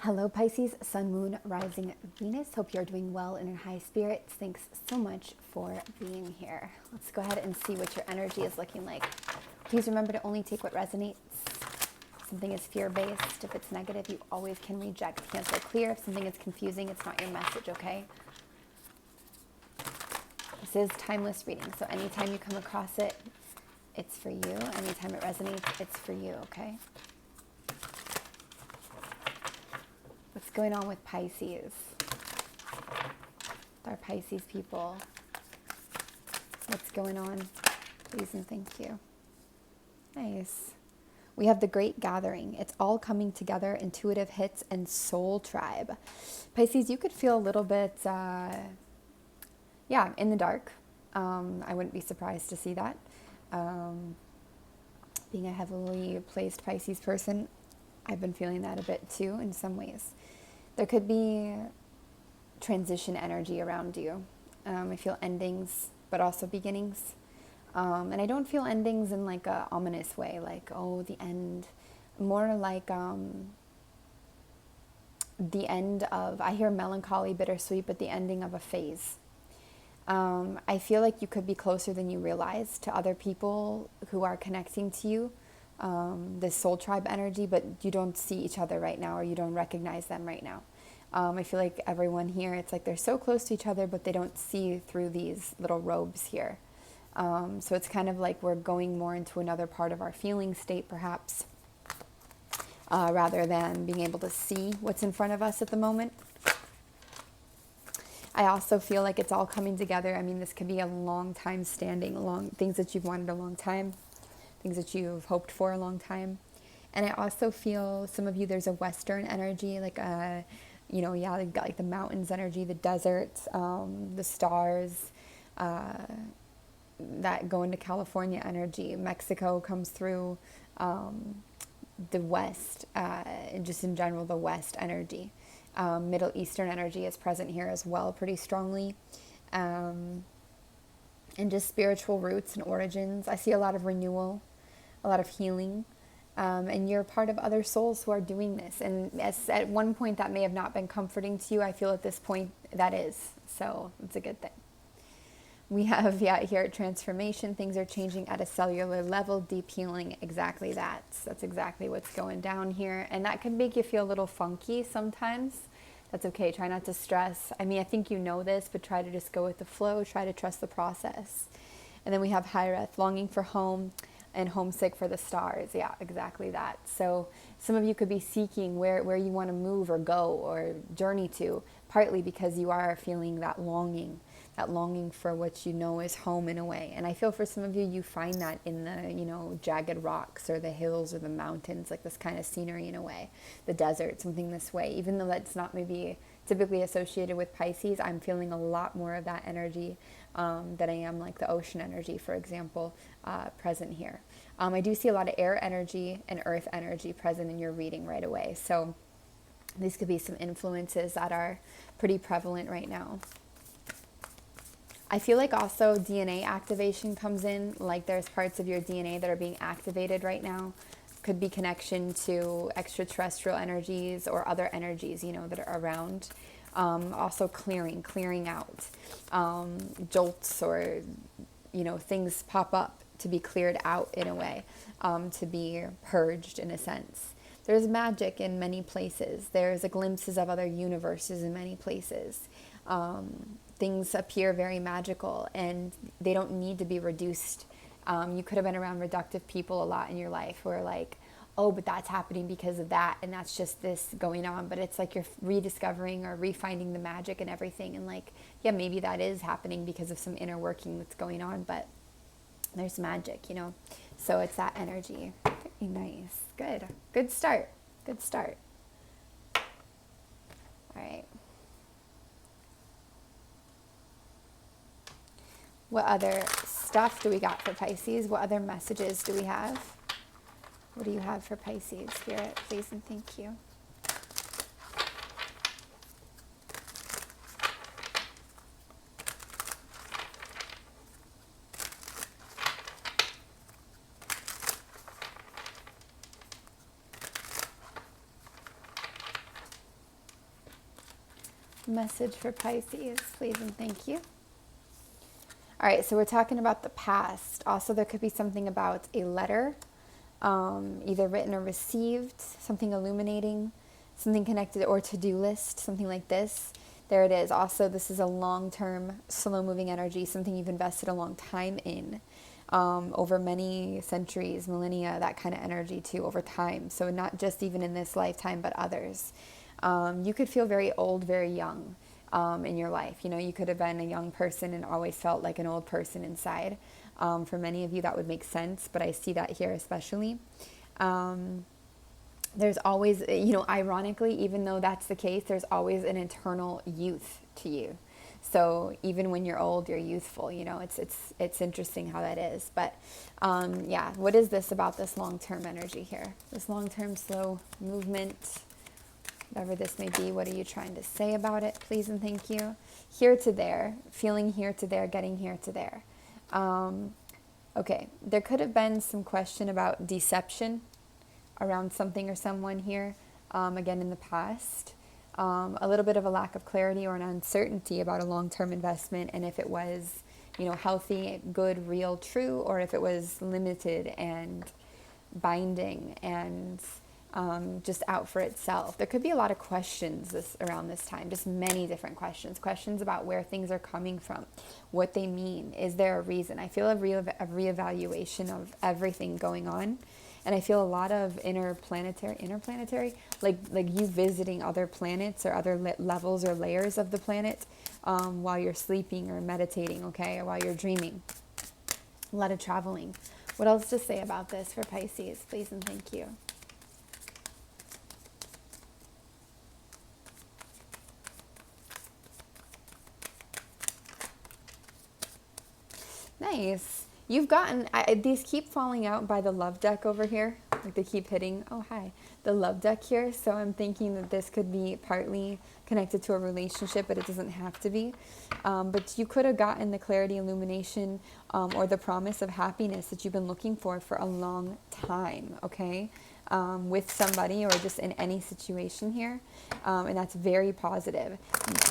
Hello Pisces, Sun, Moon, Rising, Venus. Hope you're doing well and in high spirits. Thanks so much for being here. Let's go ahead and see what your energy is looking like. Please remember to only take what resonates. If something is fear-based, if it's negative, you always can reject, cancel, clear. If something is confusing, it's not your message, okay? This is timeless reading, so anytime you come across it, it's for you. Anytime it resonates, it's for you, okay? What's going on with Pisces? With our Pisces people. What's going on? Please and thank you. Nice. We have the Great Gathering. It's all coming together, intuitive hits, and soul tribe. Pisces, you could feel a little bit, in the dark. I wouldn't be surprised to see that. Being a heavily placed Pisces person, I've been feeling that a bit too in some ways. There could be transition energy around you. I feel endings, but also beginnings. And I don't feel endings in like a ominous way, like, oh, the end. More like the end of, I hear melancholy, bittersweet, but the ending of a phase. I feel like you could be closer than you realize to other people who are connecting to you. This soul tribe energy, but you don't see each other right now, or you don't recognize them right now. I feel like everyone here, it's like they're so close to each other, but they don't see through these little robes here. So it's kind of like we're going more into another part of our feeling state, perhaps, rather than being able to see what's in front of us at the moment. I also feel like it's all coming together. I mean, this could be a long time standing, things that you've wanted a long time, things that you've hoped for a long time. And I also feel some of you, there's a Western energy, like you've got like the mountains energy, the deserts, the stars, that go into California energy. Mexico comes through, the West, and just in general, the West energy. Middle Eastern energy is present here as well, pretty strongly. And just spiritual roots and origins. I see a lot of renewal, a lot of healing. And you're part of other souls who are doing this. And at one point that may have not been comforting to you, I feel at this point that is. So it's a good thing. We have, here transformation. Things are changing at a cellular level, deep healing, exactly that. That's exactly what's going down here. And that can make you feel a little funky sometimes. That's okay. Try not to stress. I mean, I think you know this, but try to just go with the flow. Try to trust the process. And then we have Hireth, longing for home and homesick for the stars. Yeah, exactly that. So some of you could be seeking where you want to move or go or journey to, partly because you are feeling that longing for what you know is home in a way. And I feel for some of you, you find that in the, jagged rocks or the hills or the mountains, like this kind of scenery in a way, the desert, something this way. Even though that's not maybe typically associated with Pisces, I'm feeling a lot more of that energy than I am like the ocean energy, for example, present here. I do see a lot of air energy and earth energy present in your reading right away. So these could be some influences that are pretty prevalent right now. I feel like also DNA activation comes in, like there's parts of your DNA that are being activated right now. Could be connection to extraterrestrial energies or other energies, that are around. Also clearing out. Jolts or, things pop up to be cleared out in a way, to be purged in a sense. There's magic in many places. There's glimpses of other universes in many places. Things appear very magical and they don't need to be reduced. You could have been around reductive people a lot in your life who are like, oh, but that's happening because of that, and that's just this going on. But it's like you're rediscovering or refinding the magic and everything. And like, yeah, maybe that is happening because of some inner working that's going on, but there's magic, So it's that energy. Very nice. Good start. All right. What other stuff do we got for Pisces? What other messages do we have? What do you have for Pisces? Spirit, please and thank you. Message for Pisces, please and thank you. All right, so we're talking about the past. Also, there could be something about a letter, either written or received, something illuminating, something connected, or to-do list, something like this. There it is. Also, this is a long-term, slow-moving energy, something you've invested a long time in, over many centuries, millennia, that kind of energy too, over time. So not just even in this lifetime, but others. You could feel very old, very young. In your life. You know, you could have been a young person and always felt like an old person inside. For many of you, that would make sense, but I see that here especially. There's always, you know, ironically, even though that's the case, there's always an eternal youth to you. So even when you're old, you're youthful. You know, it's interesting how that is. But yeah, what is this about this long-term energy here? This long-term slow movement, whatever this may be, what are you trying to say about it? Please and thank you. Here to there, feeling here to there, getting here to there. Okay, there could have been some question about deception around something or someone here, again in the past. A little bit of a lack of clarity or an uncertainty about a long-term investment, and if it was, you know, healthy, good, real, true, or if it was limited and binding and just out for itself. There could be a lot of questions around this time, just many different questions about where things are coming from, what they mean. Is there a reason? I feel a reevaluation of everything going on, and I feel a lot of interplanetary, like you visiting other planets or other levels or layers of the planet while you're sleeping or meditating, okay, or while you're dreaming. A lot of traveling. What else to say about this for Pisces, please and thank you. Nice. You've gotten, these keep falling out by the love deck over here. Like they keep hitting, oh hi, the love deck here. So I'm thinking that this could be partly connected to a relationship, but it doesn't have to be. But you could have gotten the clarity, illumination, or the promise of happiness that you've been looking for a long time, okay? With somebody or just in any situation here. And that's very positive.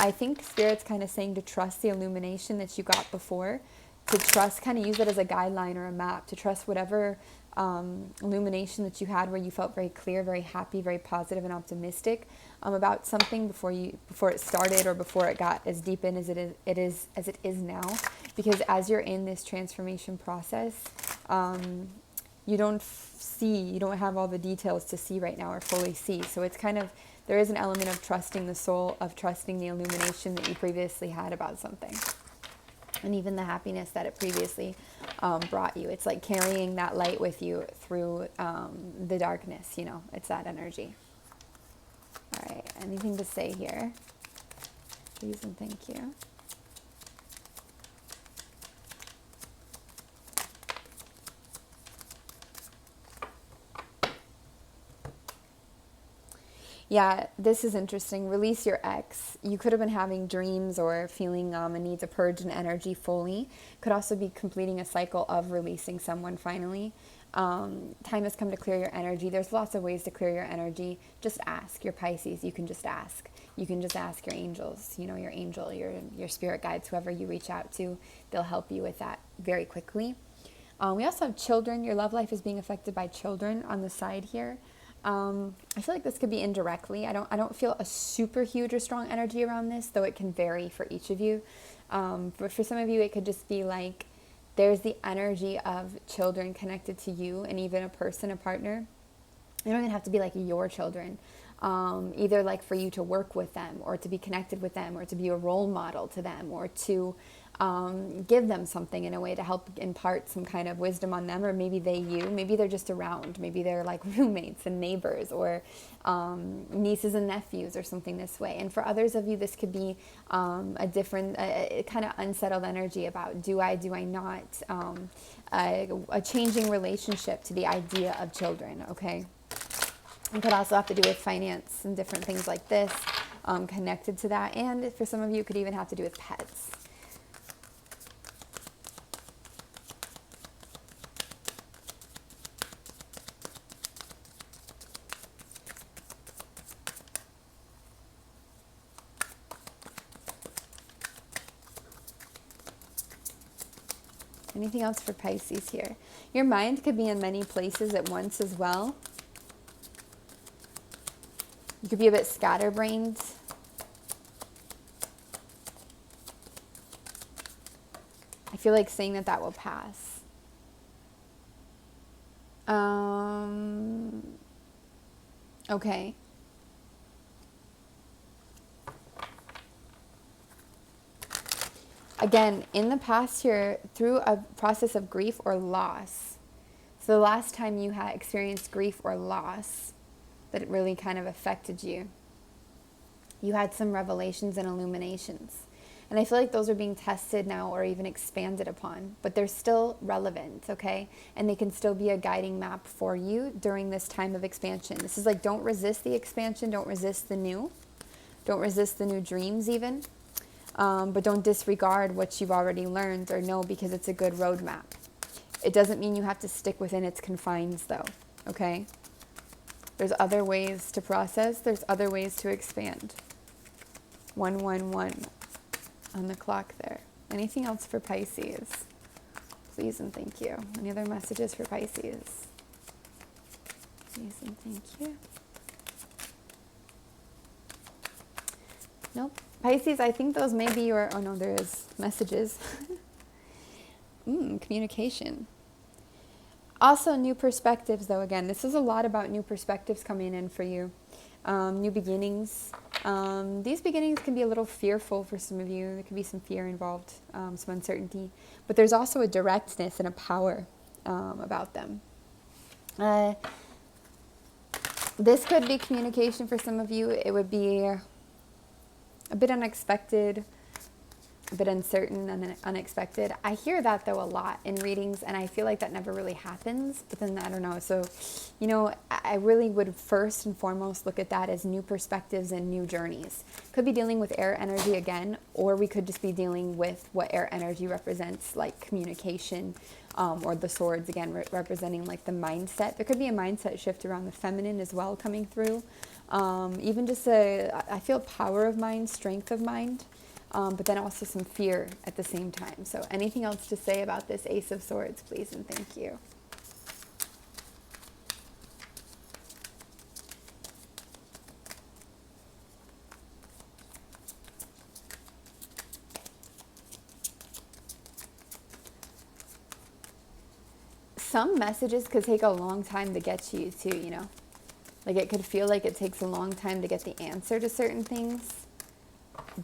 I think Spirit's kind of saying to trust the illumination that you got before, to trust, kind of use it as a guideline or a map, to trust whatever illumination that you had where you felt very clear, very happy, very positive and optimistic about something before it started or before it got as deep in as it is now. Because as you're in this transformation process, you don't have all the details to see right now or fully see. So it's kind of, there is an element of trusting the soul, of trusting the illumination that you previously had about something. And even the happiness that it previously brought you. It's like carrying that light with you through the darkness, you know, it's that energy. All right, anything to say here? Please and thank you. Yeah, this is interesting. Release your ex. You could have been having dreams or feeling a need to purge an energy fully. Could also be completing a cycle of releasing someone finally. Time has come to clear your energy. There's lots of ways to clear your energy. Just ask your Pisces. You can just ask. You can just ask your angels, you know, your angel, your spirit guides, whoever you reach out to. They'll help you with that very quickly. We also have children. Your love life is being affected by children on the side here. I feel like this could be indirectly. I don't feel a super huge or strong energy around this, though it can vary for each of you. But for some of you, it could just be like there's the energy of children connected to you, and even a person, a partner. They don't even have to be like your children. Either like for you to work with them, or to be connected with them, or to be a role model to them, or to give them something in a way to help impart some kind of wisdom on them, or maybe maybe they're just around, maybe they're like roommates and neighbors, or nieces and nephews, or something this way. And for others of you, this could be a different, kind of unsettled energy about do I not, a changing relationship to the idea of children, okay? It could also have to do with finance and different things like this, connected to that. And for some of you, it could even have to do with pets. Anything else for Pisces here? Your mind could be in many places at once as well. You could be a bit scatterbrained. I feel like saying that that will pass. Okay. Again, in the past here, through a process of grief or loss. So the last time you had experienced grief or loss that it really kind of affected you, you had some revelations and illuminations. And I feel like those are being tested now or even expanded upon, but they're still relevant, okay? And they can still be a guiding map for you during this time of expansion. This is like, don't resist the expansion, don't resist the new. Don't resist the new dreams even. But don't disregard what you've already learned or know, because it's a good roadmap. It doesn't mean you have to stick within its confines though, okay? There's other ways to process. There's other ways to expand. 111 on the clock there. Anything else for Pisces? Please and thank you. Any other messages for Pisces? Please and thank you. Nope. Pisces, I think those may be your, oh no, there is messages. Communication. Also, new perspectives, though. Again, this is a lot about new perspectives coming in for you. New beginnings. These beginnings can be a little fearful for some of you. There could be some fear involved, some uncertainty. But there's also a directness and a power about them. This could be communication for some of you. It would be a bit unexpected, a bit uncertain and unexpected. I hear that though a lot in readings, and I feel like that never really happens, but then I don't know. So, you know, I really would first and foremost look at that as new perspectives and new journeys. Could be dealing with air energy again, or we could just be dealing with what air energy represents, like communication, or the swords again, representing like the mindset. There could be a mindset shift around the feminine as well coming through. Even just I feel power of mind, strength of mind, but then also some fear at the same time. So anything else to say about this Ace of Swords, please and thank you. Some messages could take a long time to get to you too, you know. Like it could feel like it takes a long time to get the answer to certain things.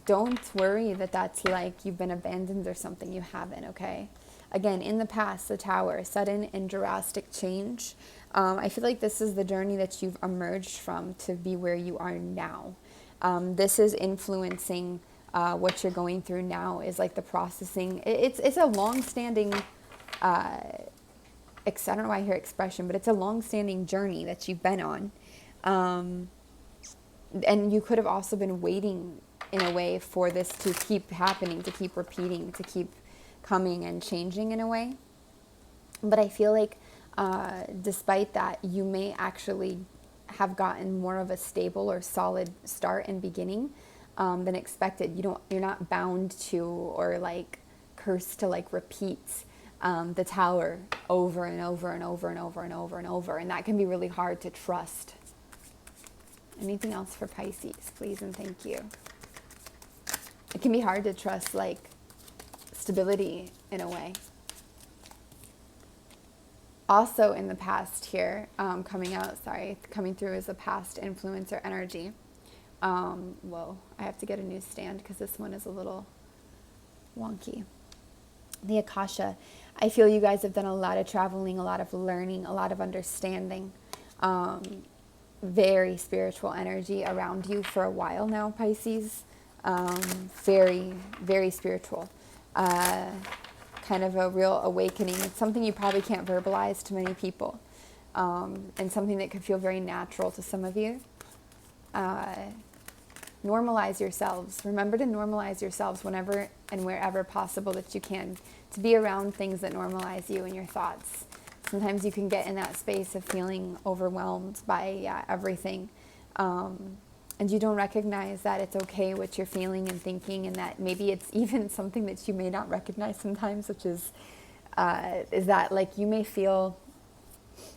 Don't worry that that's like you've been abandoned or something. You haven't, okay? Again, in the past, the Tower, sudden and drastic change. I feel like this is the journey that you've emerged from to be where you are now. This is influencing what you're going through now, is like the processing. It's a long-standing, I don't know why I hear expression, but it's a long-standing journey that you've been on. And you could have also been waiting in a way for this to keep happening, to keep repeating, to keep coming and changing in a way. But I feel like despite that, you may actually have gotten more of a stable or solid start and beginning than expected. You're not bound to or like cursed to like repeat the Tower over and over and over and over and over and over. And that can be really hard to trust. Anything else for Pisces, please and thank you. It can be hard to trust like stability in a way. Also in the past here, coming through as a past influencer energy. Whoa, I have to get a new stand because this one is a little wonky. The Akasha. I feel you guys have done a lot of traveling, a lot of learning, a lot of understanding. Very spiritual energy around you for a while now, Pisces. Very, very spiritual. Kind of a real awakening. It's something you probably can't verbalize to many people. And something that could feel very natural to some of you. Normalize yourselves. Remember to normalize yourselves whenever and wherever possible that you can. To be around things that normalize you and your thoughts. Sometimes you can get in that space of feeling overwhelmed by everything. And you don't recognize that it's okay what you're feeling and thinking, and that maybe it's even something that you may not recognize sometimes, which is is that like you may feel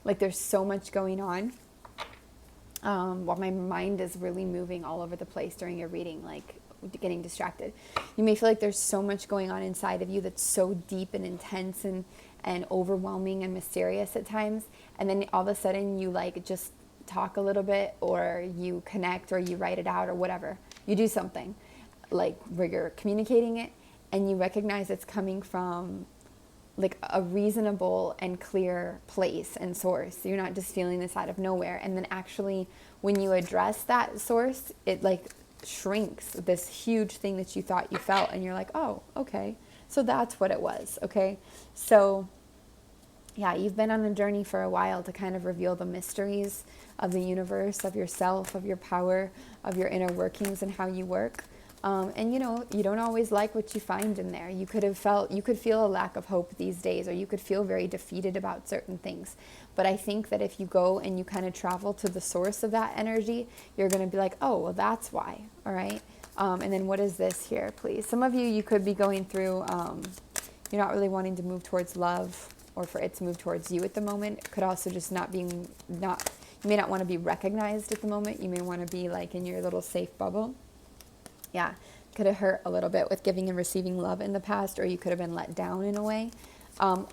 like there's so much going on. While my mind is really moving all over the place during your reading, like getting distracted. You may feel like there's so much going on inside of you that's so deep and intense and overwhelming and mysterious at times. And then all of a sudden you like just talk a little bit, or you connect, or you write it out, or whatever. You do something like where you're communicating it, and you recognize it's coming from like a reasonable and clear place and source. You're not just feeling this out of nowhere. And then actually when you address that source, it like shrinks this huge thing that you thought you felt, and you're like, oh, okay, so that's what it was. Okay, so yeah, you've been on a journey for a while to kind of reveal the mysteries of the universe, of yourself, of your power, of your inner workings and how you work. And you know, you don't always like what you find in there. You could feel a lack of hope these days, or you could feel very defeated about certain things. But I think that if you go and you kind of travel to the source of that energy, you're going to be like, oh, well, that's why. All right. And then what is this here, please? Some of you could be going through, you're not really wanting to move towards love, or for it to move towards you at the moment. It could also just you may not want to be recognized at the moment. You may want to be like in your little safe bubble. Yeah, could have hurt a little bit with giving and receiving love in the past, or you could have been let down in a way.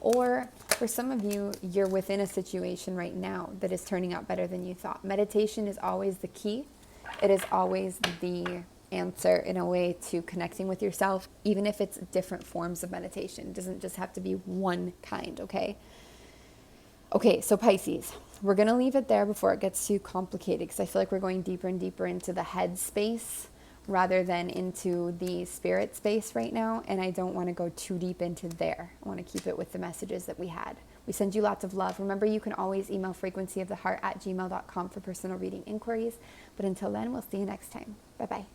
Or for some of you, you're within a situation right now that is turning out better than you thought. Meditation is always the key. It is always the answer in a way to connecting with yourself, even if it's different forms of meditation. It doesn't just have to be one kind, okay? Okay, so Pisces, we're going to leave it there before it gets too complicated, because I feel like we're going deeper and deeper into the head space rather than into the spirit space right now, and I don't want to go too deep into there. I want to keep it with the messages that we had. We send you lots of love. Remember, you can always email frequencyoftheheart@gmail.com for personal reading inquiries, but until then, we'll see you next time. Bye-bye.